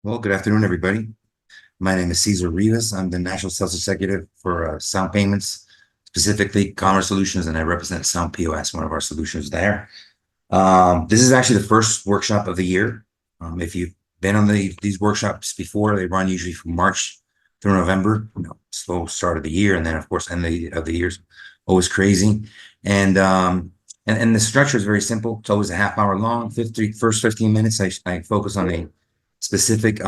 Well, good afternoon, everybody. My name is Cesar Rivas. I'm the National Sales Executive for Sound Payments, specifically Commerce Solutions, and I represent Sound POS, one of our solutions there. This is actually the first workshop of the year. If you've been on these workshops before, they run usually from March through November, slow start of the year, and then of course end of the year's always crazy. And the structure is very simple. It's always a half hour long. First 15 minutes, I focus on a specific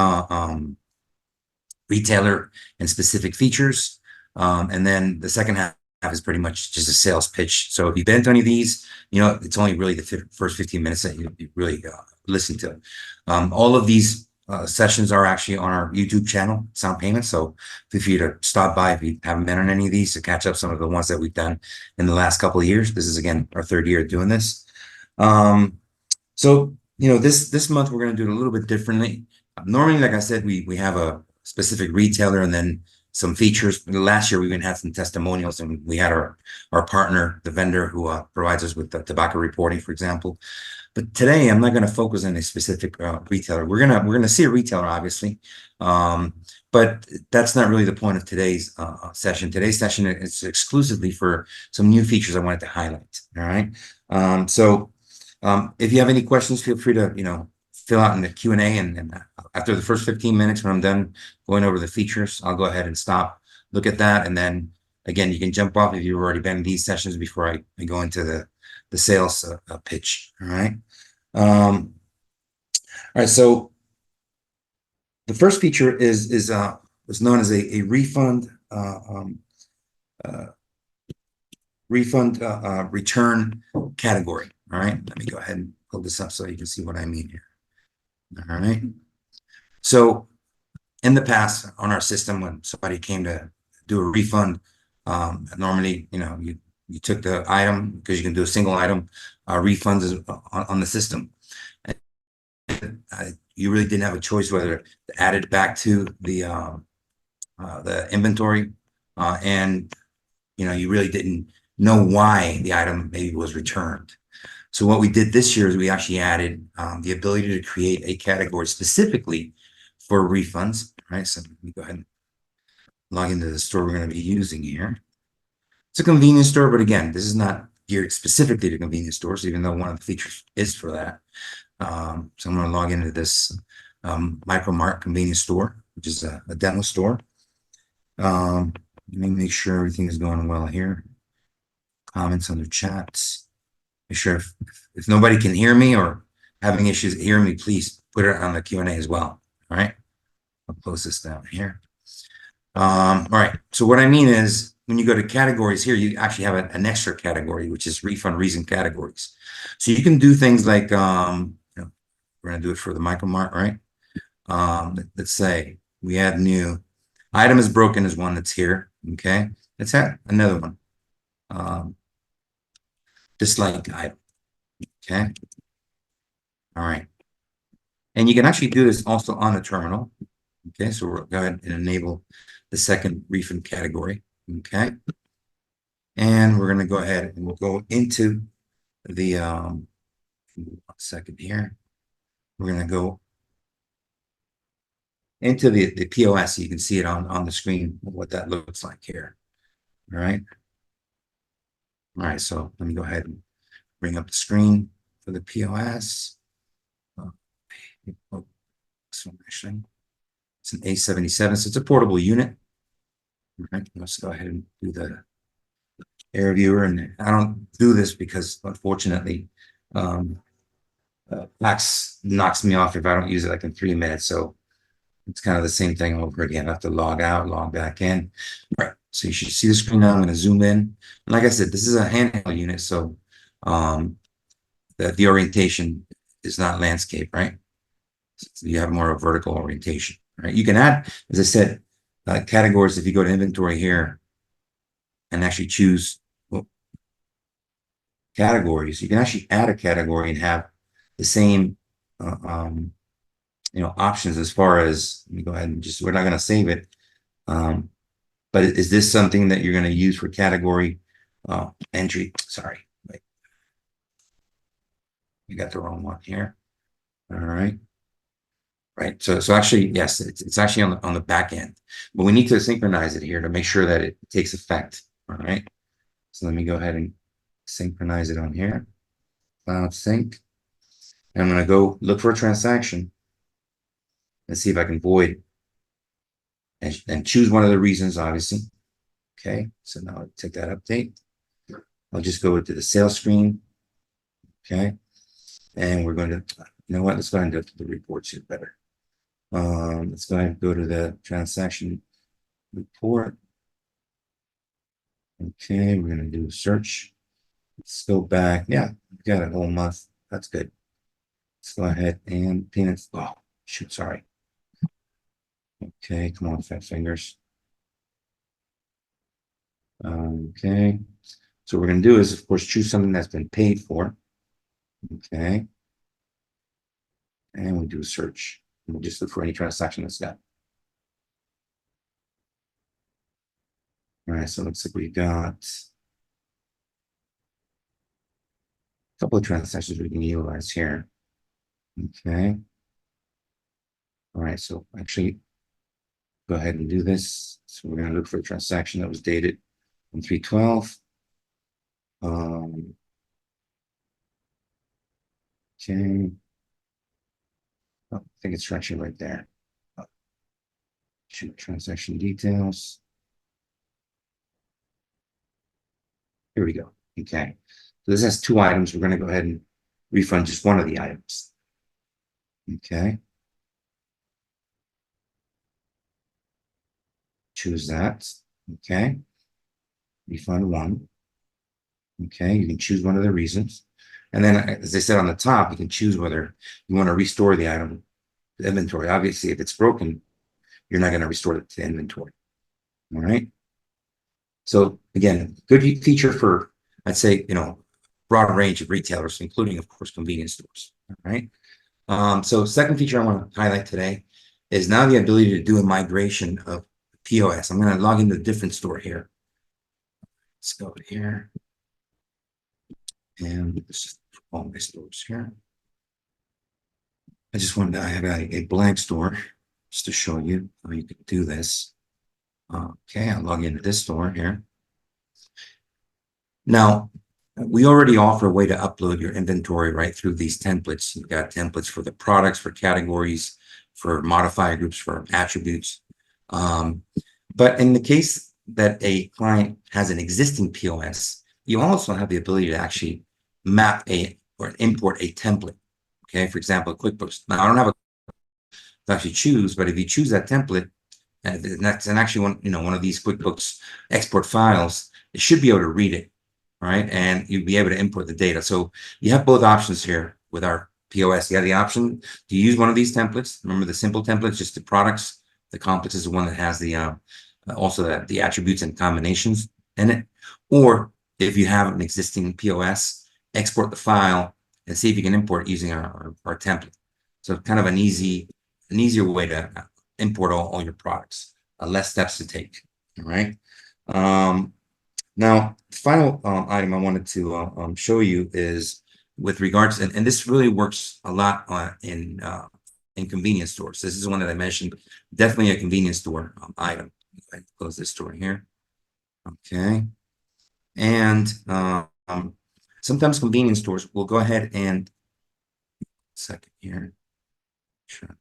retailer and specific features. And then the second half is pretty much just a sales pitch. So if you've been to any of these, it's only really the first 15 minutes that you really listen to. All of these sessions are actually on our YouTube channel, Sound Payments. So feel free to stop by if you haven't been on any of these to catch up some of the ones that we've done in the last couple of years. This is, again, our third year doing this. This month we're going to do it a little bit differently. Normally, like I said, we have a specific retailer and then some features. Last year we even had some testimonials, and we had our partner, the vendor who provides us with the tobacco reporting, for example. But today I'm not going to focus on a specific retailer. We're gonna see a retailer, obviously, but that's not really the point of today's session. Today's session is exclusively for some new features I wanted to highlight. All right. If you have any questions, feel free to fill out in the Q&A, and after the first 15 minutes, when I'm done going over the features, I'll go ahead and stop, look at that, and then again, you can jump off if you've already been in these sessions before I go into the sales pitch. All right. All right. So the first feature is known as a refund return category. All right. Let me go ahead and pull this up so you can see what I mean here. All right. So in the past on our system, when somebody came to do a refund, normally, you took the item because you can do a single item refunds on the system. You really didn't have a choice whether to add it back to the inventory, and you really didn't know why the item maybe was returned. So what we did this year is we actually added the ability to create a category specifically for refunds. Right. So let me go ahead and log into the store we're going to be using here. It's a convenience store, but again, this is not geared specifically to convenience stores, even though one of the features is for that. So I'm going to log into this Micro Mart convenience store, which is a dental store. Let me make sure everything is going well here. Comments on the chats. Make sure if nobody can hear me or having issues hearing me, please put it on the Q&A as well. All right. I'll close this down here. All right. So what I mean is when you go to categories here, you actually have an extra category, which is refund reason categories. So you can do things like, we're going to do it for the Micro Mart, right? Let's say we add new item is broken is one that's here. Okay. Let's add another one. Dislike item. Okay. All right. And you can actually do this also on the terminal. Okay. So we'll go ahead and enable the second refund category. Okay. And we're going to go ahead and we'll go into the, 1 second here. We're going to go into the POS. So you can see it on the screen, what that looks like here. All right. All right. So let me go ahead and bring up the screen for the POS. This one actually, it's an A77, so it's a portable unit. All right. Let's go ahead and do the air viewer, and I don't do this because unfortunately Max knocks me off if I don't use it like in 3 minutes. So it's kind of the same thing over again. I have to log out, log back in. All right. So you should see the screen now. I'm going to zoom in. And like I said, this is a handheld unit, so the orientation is not landscape, right? So you have more of a vertical orientation, right? You can add, as I said, categories. If you go to inventory here and actually choose categories, you can actually add a category and have the same options as far as, let me go ahead and we're not going to save it, but is this something that you're going to use for category entry? Sorry, wait, you got the wrong one here. All right. right? So actually, yes, it's actually on the back end, but we need to synchronize it here to make sure that it takes effect. All right. So let me go ahead and synchronize it on here. Cloud sync. And I'm going to go look for a transaction and see if I can void and choose one of the reasons, obviously. Okay. So now I'll take that update. I'll just go to the sales screen. Okay. And we're going to, you know what? Let's go ahead and go to the reports here better. Let's go ahead and go to the transaction report. Okay, we're gonna do a search. Let's go back. Yeah, we got a whole month. That's good. Let's go ahead and payments. Oh, shoot, sorry. Okay, come on, fat fingers. Okay, so what we're gonna do is, of course, choose something that's been paid for. Okay, and we do a search. We'll just look for any transaction that's got. All right, so it looks like we got a couple of transactions we can utilize here. Okay. All right, so actually, go ahead and do this. So we're going to look for a transaction that was dated on 3/12. Okay. Oh, I think it's actually right there. Shoot, transaction details. Here we go. Okay. So this has two items. We're going to go ahead and refund just one of the items. Okay. Choose that. Okay. Refund one. Okay. You can choose one of the reasons. And then, as I said on the top, you can choose whether you want to restore the item to inventory. Obviously, if it's broken, you're not going to restore it to inventory. All right. So again, good feature for, I'd say, broad range of retailers, including, of course, convenience stores. All right. So second feature I want to highlight today is now the ability to do a migration of POS. I'm going to log into a different store here. Let's go here. And this is all my stores here. I just wanted to have a blank store just to show you how you can do this. Okay, I'll log into this store here. Now, we already offer a way to upload your inventory right through these templates. You've got templates for the products, for categories, for modifier groups, for attributes. But in the case that a client has an existing POS, you also have the ability to actually map or import a template. Okay, for example, QuickBooks. Now, I don't have a to actually choose, but if you choose that template, and that's actually one of these QuickBooks export files, it should be able to read it. All right, and you'll be able to import the data. So you have both options here with our POS. You have the option to use one of these templates. Remember the simple templates, just the products. The complex is the one that has the also the attributes and combinations in it. Or if you have an existing POS, export the file and see if you can import using our template. So kind of an easier way to import all your products. Less steps to take. All right. Now, the final item I wanted to show you is with regards, and this really works a lot in convenience stores. This is one that I mentioned, definitely a convenience store item. I close this store here. Okay. And sometimes convenience stores will go ahead and, second here, sure.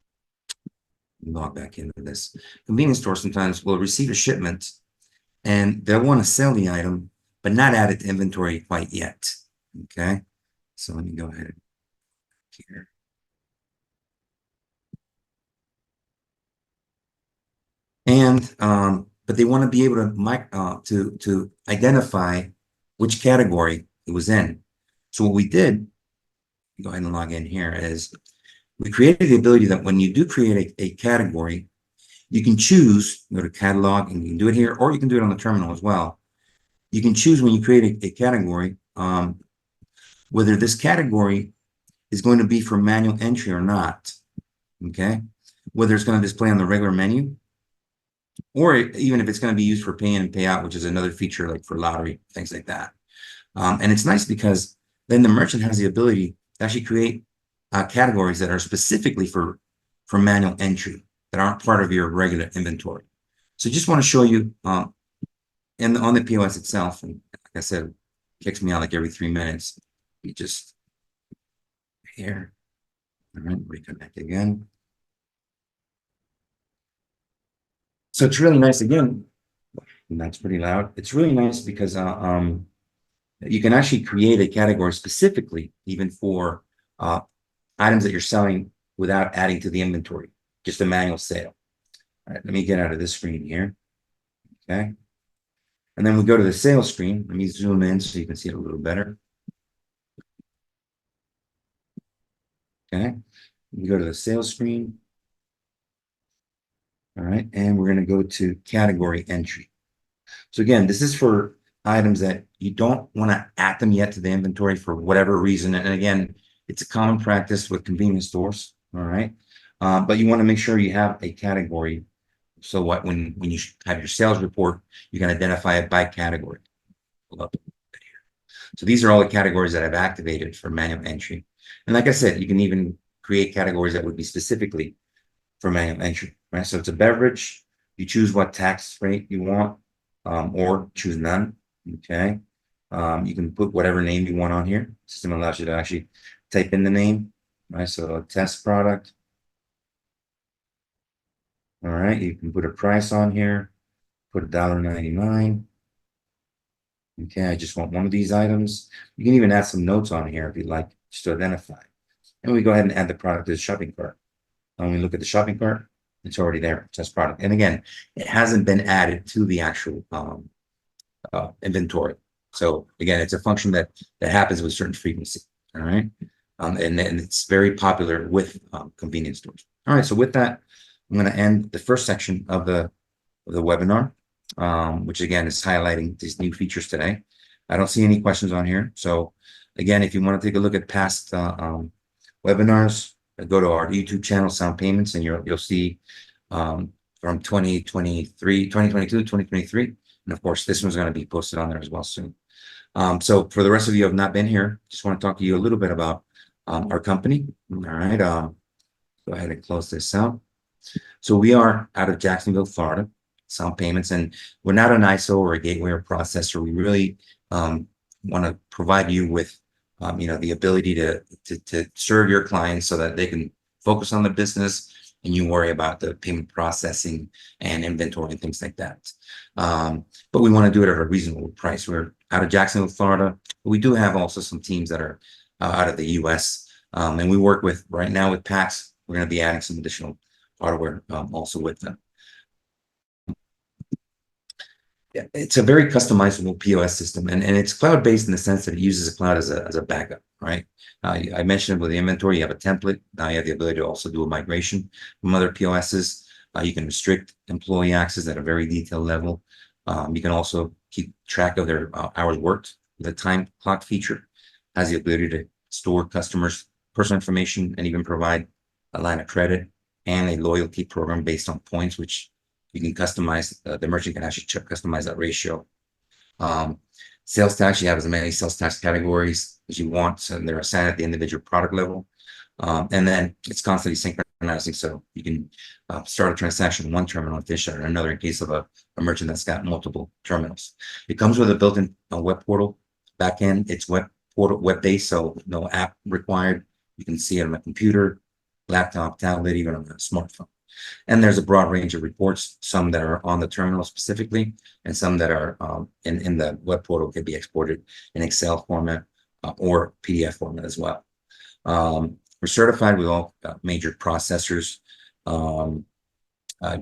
Log back into this. Convenience store sometimes will receive a shipment and they'll want to sell the item, but not add it to inventory quite yet. Okay, so let me go ahead here. And but they want to be able to identify which category it was in. So what we did, go ahead and log in here, is we created the ability that when you do create a category, you can choose, go to catalog, and you can do it here, or you can do it on the terminal as well. You can choose when you create a category, whether this category is going to be for manual entry or not. Okay, whether it's going to display on the regular menu, or even if it's going to be used for pay in and pay out, which is another feature like for lottery, things like that. And it's nice because then the merchant has the ability to actually create categories that are specifically for for manual entry that aren't part of your regular inventory. So just want to show you and on the POS itself, and like I said, it kicks me out like every 3 minutes. You just here. All right, reconnect again. So it's really nice again. And that's pretty loud. It's really nice because you can actually create a category specifically even for items that you're selling without adding to the inventory, just a manual sale. All right, let me get out of this screen here. Okay. And then we go to the sales screen. Let me zoom in so you can see it a little better. Okay. We go to the sales screen. All right. And we're going to go to category entry. So again, this is for items that you don't want to add them yet to the inventory for whatever reason. And again, it's a common practice with convenience stores. All right. But you want to make sure you have a category. So when you have your sales report, you can identify it by category. So these are all the categories that I've activated for manual entry. And like I said, you can even create categories that would be specifically for manual entry, right? So it's a beverage. You choose what tax rate you want, or choose none. Okay. You can put whatever name you want on here. The system allows you to actually type in the name, right? So a test product. All right. You can put a price on here, put $1.99. Okay, I just want one of these items. You can even add some notes on here if you'd like, just to identify. And we go ahead and add the product to the shopping cart. When we look at the shopping cart, it's already there, test product. And again, it hasn't been added to the actual inventory. So again, it's a function that happens with certain frequency. All right. And it's very popular with convenience stores. All right. So with that, I'm going to end the first section of the webinar, which again is highlighting these new features today. I don't see any questions on here. So again, if you want to take a look at past webinars, go to our YouTube channel, Sound Payments, and you'll see from 2023, 2022, 2023. And of course, this one's going to be posted on there as well soon. So for the rest of you who have not been here, just want to talk to you a little bit about our company. All right. Go ahead and close this out. So we are out of Jacksonville, Florida, Sound Payments, and we're not an ISO or a gateway or processor. We really want to provide you with the ability to serve your clients so that they can focus on the business and you worry about the payment processing and inventory and things like that. But we want to do it at a reasonable price. We're out of Jacksonville, Florida, but we do have also some teams that are out of the US. And we work with, right now with PAX, we're going to be adding some additional hardware also with them. Yeah, it's a very customizable POS system, and it's cloud-based in the sense that it uses a cloud as a backup, right? I mentioned with the inventory, you have a template. Now you have the ability to also do a migration from other POSs. You can restrict employee access at a very detailed level. You can also keep track of their hours worked. The time clock feature has the ability to store customers' personal information and even provide a line of credit and a loyalty program based on points, which you can customize. The merchant can actually customize that ratio. Sales tax, you have as many sales tax categories as you want, and they're assigned at the individual product level. And then it's constantly synchronizing, so you can start a transaction in one terminal and finish it in another in case of a merchant that's got multiple terminals. It comes with a built-in web portal backend. It's web-based, so no app required. You can see it on a computer, laptop, tablet, even on a smartphone. And there's a broad range of reports, some that are on the terminal specifically, and some that are in the web portal can be exported in Excel format or PDF format as well. We're certified with all major processors.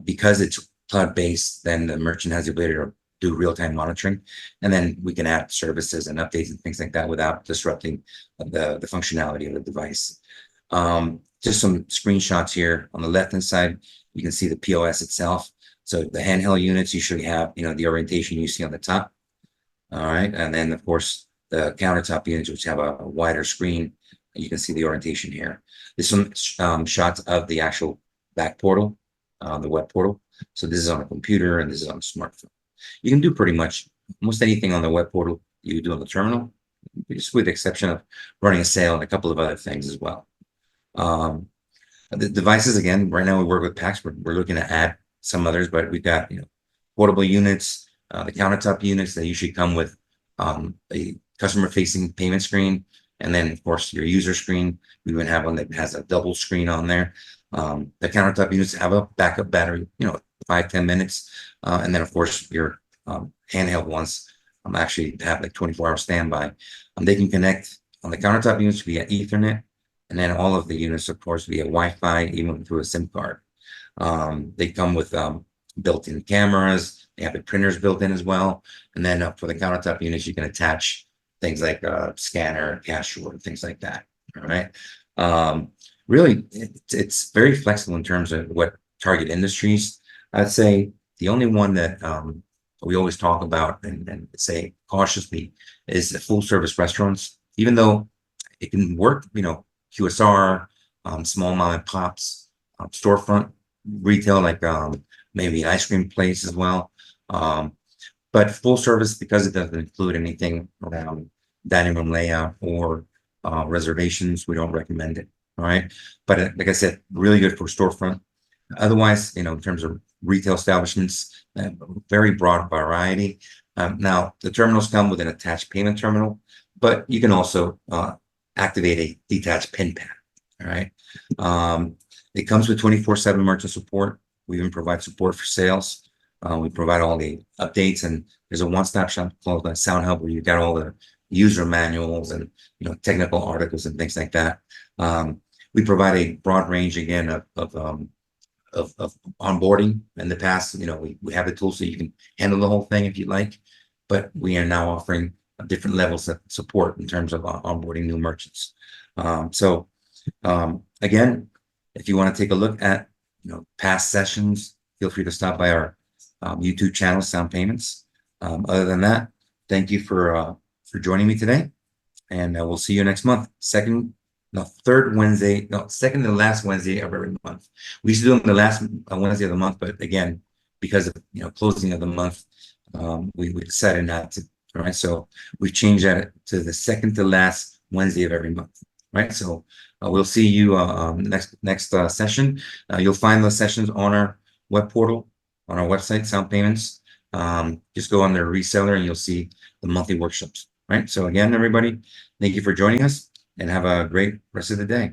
Because it's cloud-based, then the merchant has the ability to do real-time monitoring, and then we can add services and updates and things like that without disrupting the functionality of the device. Just some screenshots here. On the left-hand side, you can see the POS itself. So the handheld units usually have, the orientation you see on the top. All right. And then, of course, the countertop units, which have a wider screen, you can see the orientation here. There's some shots of the actual back portal, the web portal. So this is on a computer and this is on a smartphone. You can do pretty much almost anything on the web portal you do on the terminal, just with the exception of running a sale and a couple of other things as well. The devices, again, right now we work with packs. We're looking to add some others, but we've got, portable units, the countertop units that usually come with a customer facing payment screen. And then of course your user screen. We even have one that has a double screen on there. The countertop units have a backup battery, 5-10 minutes. And then of course your handheld ones actually have like 24-hour standby. They can connect on the countertop units via Ethernet, and then all of the units, of course, via Wi-Fi, even through a SIM card. They come with built-in cameras. They have the printers built in as well. And then for the countertop units, you can attach things like a scanner, cash drawer, things like that. All right. Really, it's very flexible in terms of what target industries. I'd say the only one that we always talk about and say cautiously is the full service restaurants, even though it can work, QSR, small mom and pops, storefront retail, like maybe an ice cream place as well. But full service, because it doesn't include anything around dining room layout or reservations, we don't recommend it. All right. But like I said, really good for storefront. Otherwise, in terms of retail establishments, very broad variety. Now, the terminals come with an attached payment terminal, but you can also activate a detached PIN pad. All right. It comes with 24/7 merchant support. We even provide support for sales. We provide all the updates, and there's a one-stop shop called Sound Hub where you got all the user manuals and technical articles and things like that. We provide a broad range again of onboarding. In the past, we have the tools so you can handle the whole thing if you like, but we are now offering different levels of support in terms of onboarding new merchants. So again, if you want to take a look at past sessions, feel free to stop by our YouTube channel, Sound Payments. Other than that, thank you for joining me today, and we'll see you next month. Second to last Wednesday of every month. We used to do them the last Wednesday of the month, but again, because of closing of the month, we decided not to. All right, so we've changed that to the second to last Wednesday of every month. Right, so we'll see you next session. You'll find those sessions on our web portal, on our website, Sound Payments. Just go on their reseller and you'll see the monthly workshops. Right, so again, everybody, thank you for joining us and have a great rest of the day.